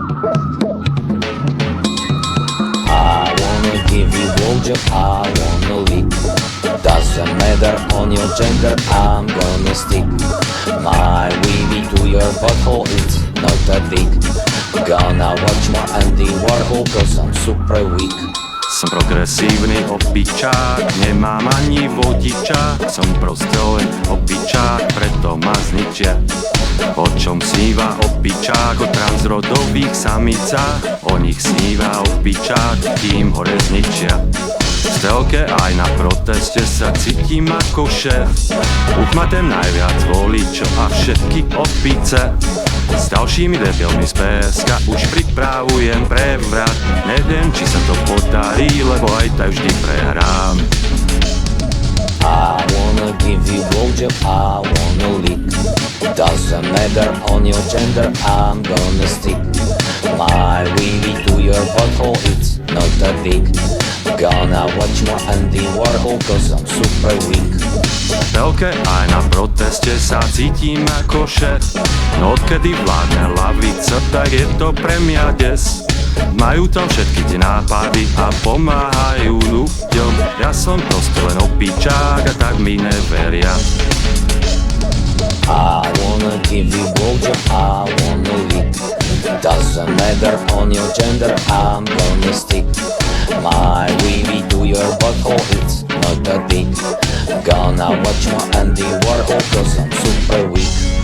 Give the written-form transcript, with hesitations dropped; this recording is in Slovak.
I wanna give you blowjob, I wanna lick. Doesn't matter on your gender, I'm gonna stick my wee to your butthole, it's not a dick. Gonna watch more Andy Warhol, cause I'm super weak. Som progresívny opičák, nemám ani vodičák. Som proste len opičák, preto ma zničia. O čom sníva opičák? O transrodových samicách. O nich sníva opičák, kým hore zničia. V telke aj na proteste sa cítim ako šéf. Uchmatem najviac voličov a všetky opice. S ďalšími debilmi z PSK už pripravujem prevrat. Neviem, či sa to podarí, lebo aj tak vždy prehrám. I wanna give you blowjob, I wanna lick. Doesn't matter on your gender, I'm gonna stick my wee to your butthole, it's not a dick. Gonna watch more Andy Warhol, cause I'm super weak. V telke aj na proteste sa cítim ako šéf. No odkedy vládne lavica, tak je to pre mňa des. Majú tam všetky tie nápady a pomáhajú ľuďom. Ja som proste len opičák a tak mi neveria. I wanna give you blowjob, I wanna lick. Doesn't matter on your gender, I'm gonna stick my wee to your butthole, it's not a dick. Gonna watch more Andy Warhol, cause I'm super weak.